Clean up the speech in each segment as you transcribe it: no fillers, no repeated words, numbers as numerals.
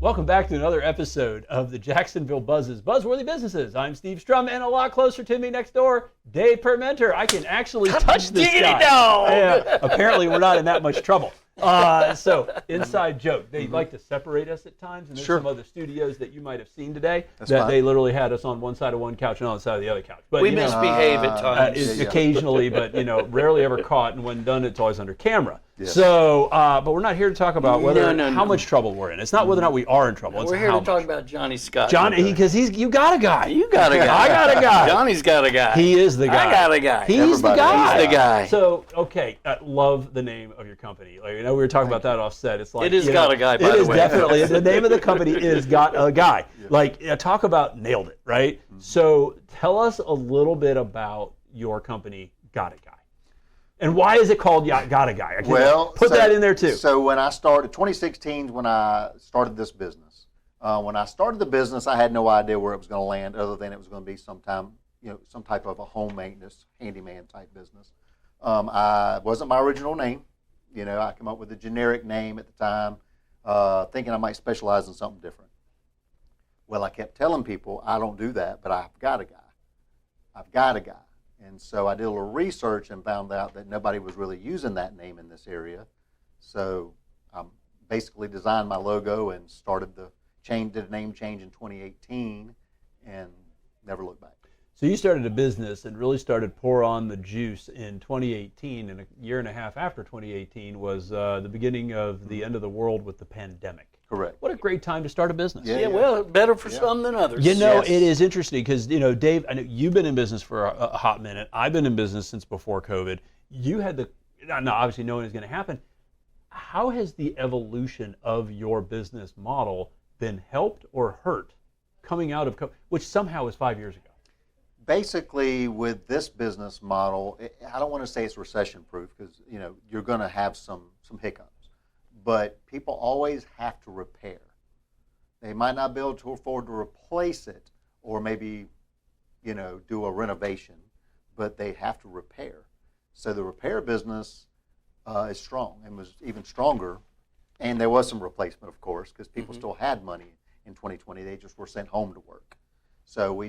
Welcome back to another episode of the Jacksonville Buzzes, Buzzworthy Businesses. I'm Steve Strum, and a lot closer to me next door, Dave Permenter. I can actually touch this guy. Yeah, apparently we're not in that much trouble. So, inside joke, they like to separate us at times, and there's some other studios that you might have seen today they literally had us on one side of one couch and on the side of the other couch. But we misbehave at times. Occasionally, but rarely ever caught, and when done, it's always under camera. Yes. So, but we're not here to talk about how much trouble we're in. It's not whether or not we are in trouble. We're here to talk about Johnny Scott. Because you got a guy. You got a guy. I got a guy. Johnny's got a guy. He is the guy. I got a guy. He's the guy. He's the guy. So, okay, love the name of your company. Like, we were talking about that offset. It's like it is got a guy. By the way, it is definitely the name of the company is got a guy. Yeah. Like, talk about nailed it, right? Mm-hmm. So, tell us a little bit about your company, Got a Guy. And why is it called Got a Guy? Put that in there too. So when I started, 2016 is when I started this business. When I started the business, I had no idea where it was going to land, other than it was going to be some type of a home maintenance, handyman type business. I wasn't my original name. I came up with a generic name at the time, thinking I might specialize in something different. Well, I kept telling people I don't do that, but I've got a guy. I've got a guy. And so I did a little research and found out that nobody was really using that name in this area. So I basically designed my logo and started did a name change in 2018 and never looked back. So you started a business and really started pour on the juice in 2018, and a year and a half after 2018 was the beginning of the end of the world with the pandemic. Correct. What a great time to start a business. Yeah, well, better for some than others. It is interesting because, Dave, I know you've been in business for a hot minute. I've been in business since before COVID. You had obviously knowing it's going to happen. How has the evolution of your business model been helped or hurt coming out of COVID, which somehow was 5 years ago? Basically, with this business model, I don't want to say it's recession-proof because, you're going to have some hiccups. But people always have to repair. They might not be able to afford to replace it or maybe, do a renovation, but they have to repair. So the repair business is strong and was even stronger. And there was some replacement, of course, because people still had money in 2020. They just were sent home to work. So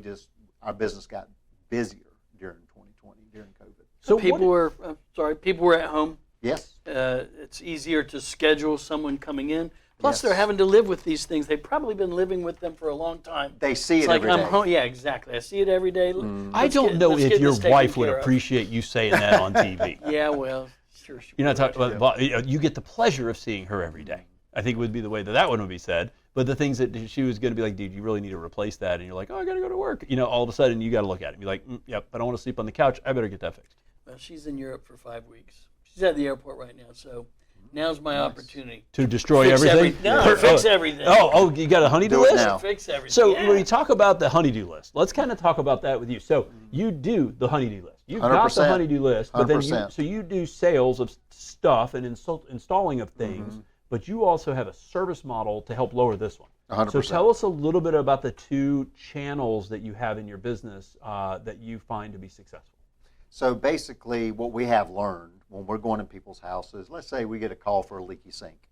our business got busier during 2020, during COVID. So people were at home. Yes. It's easier to schedule someone coming in. Plus, they're having to live with these things. They've probably been living with them for a long time. They see it every day. Home. Yeah, exactly. I see it every day. I don't know if your wife would appreciate you saying that on TV. Yeah, well, sure. You're not talking about, you get the pleasure of seeing her every day. I think would be the way that one would be said. But the things that she was going to be like, dude, you really need to replace that. And you're like, oh, I got to go to work. All of a sudden you got to look at it and be like, yep, I don't want to sleep on the couch. I better get that fixed. Well, she's in Europe for 5 weeks. She's at the airport right now, so now's my opportunity. To destroy everything? Fix everything. Oh, you got a honey-do list? Now. Fix everything. So when you talk about the honey-do list, let's kind of talk about that with you. So you do the honey-do list. You've 100%. Got the honey-do list, but then you do sales of stuff and installing of things, but you also have a service model to help lower this one. 100%. So tell us a little bit about the two channels that you have in your business that you find to be successful. So basically what we have learned when we're going in people's houses, let's say we get a call for a leaky sink.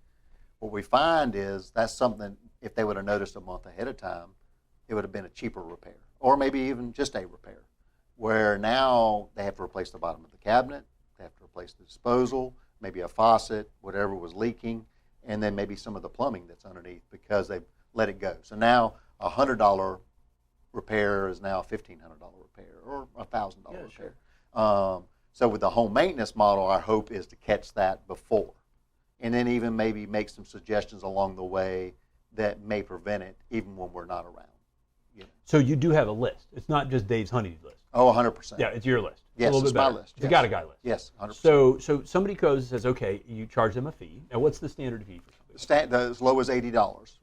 What we find is that's something, if they would have noticed a month ahead of time, it would have been a cheaper repair, or maybe even just a repair, where now they have to replace the bottom of the cabinet, they have to replace the disposal, maybe a faucet, whatever was leaking, and then maybe some of the plumbing that's underneath because they've let it go. So now a $100 repair is now a $1,500 repair or a $1,000 repair. Sure. So with the home maintenance model, our hope is to catch that before, and then even maybe make some suggestions along the way that may prevent it even when we're not around. So you do have a list. It's not just Dave's honey list. Oh, 100%. Yeah, it's your list. Yes, it's my list. It's a got a guy list. Yes, 100%. So somebody goes and says, okay, you charge them a fee. Now, what's the standard fee for somebody? As low as $80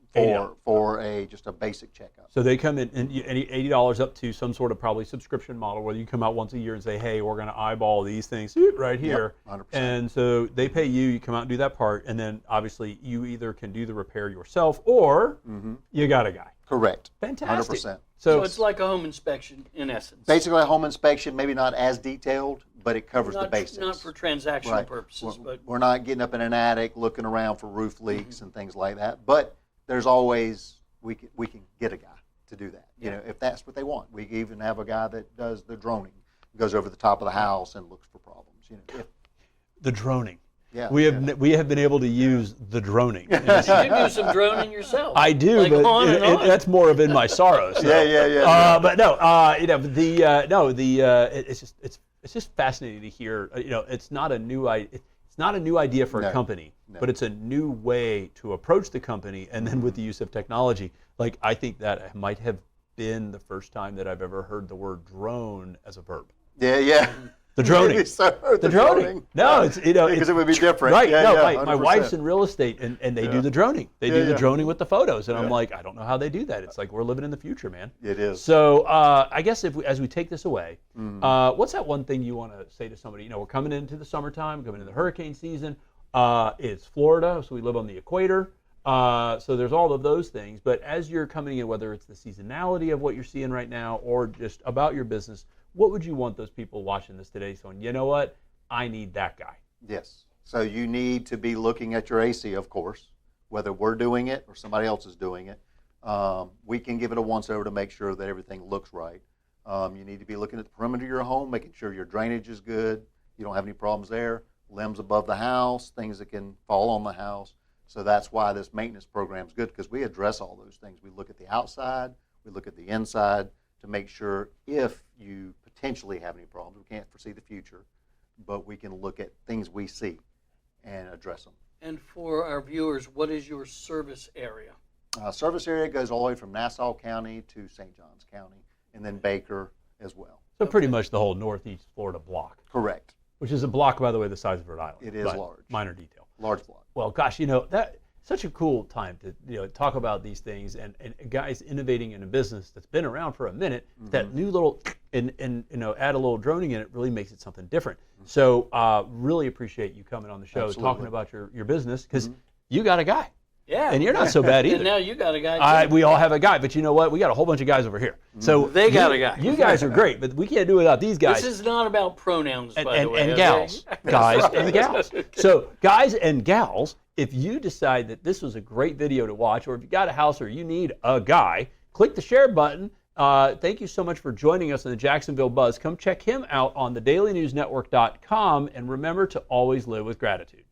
for just a basic checkup. So they come in and $80 up to some sort of probably subscription model where you come out once a year and say, hey, we're going to eyeball these things right here. Yep, 100%. And so they pay you come out and do that part, and then obviously you either can do the repair yourself or you got a guy. Correct. Fantastic. 100%. So it's like a home inspection in essence. Basically a home inspection, maybe not as detailed, but it covers the Not, basics. not for transactional Right. purposes, but We're not getting up in an attic looking around for roof leaks and things like that. But there's always, we can get a guy to do that, you know, if that's what they want. We even have a guy that does the droning, goes over the top of the house and looks for problems. You know, The droning. Yeah, we have been able to use the droning. you do some droning yourself. I do, Like but on and on. that's more of in my sorrow. So. Yeah. But no, you know, it's just fascinating to hear. You know, it's not a new idea for a company, but it's a new way to approach the company, and then with the use of technology. Like, I think that might have been the first time that I've ever heard the word drone as a verb. Yeah. The droning. Maybe so, The droning. No, it's, you know, because it would be different. Right. Yeah, no, yeah, my wife's in real estate, and they do the droning. They do the droning with the photos, and I'm like, I don't know how they do that. It's like we're living in the future, man. It is. So I guess as we take this away, what's that one thing you want to say to somebody? You know, we're coming into the summertime, coming into the hurricane season. It's Florida, so we live on the equator. So there's all of those things. But as you're coming in, whether it's the seasonality of what you're seeing right now or just about your business, what would you want those people watching this today saying, you know what, I need that guy? Yes. So you need to be looking at your AC, of course, whether we're doing it or somebody else is doing it. We can give it a once over to make sure that everything looks right. You need to be looking at the perimeter of your home, making sure your drainage is good. You don't have any problems there. Limbs above the house, things that can fall on the house. So that's why this maintenance program is good, because we address all those things. We look at the outside, we look at the inside to make sure if you potentially have any problems. We can't foresee the future, but we can look at things we see and address them. And for our viewers, what is your service area? Service area goes all the way from Nassau County to St. Johns County, and then Baker as well. So pretty much the whole Northeast Florida block. Correct. Which is a block, by the way, the size of Rhode Island. It is large. Minor detail. Large block. Well, gosh, you know, that's such a cool time to talk about these things, and guys innovating in a business that's been around for a minute. That new little and add a little droning in it really makes it something different. So really appreciate you coming on the show, talking about your business, because you got a guy. Yeah. And you're not so bad either. And now you got a guy too. We all have a guy, but you know what? We got a whole bunch of guys over here. So they got a guy. You guys are great, but we can't do it without these guys. This is not about pronouns, by the way. And gals. Guys and gals. So guys and gals, if you decide that this was a great video to watch, or if you got a house or you need a guy, click the share button. Thank you so much for joining us on the Jacksonville Buzz. Come check him out on thedailynewsnetwork.com, and remember to always live with gratitude.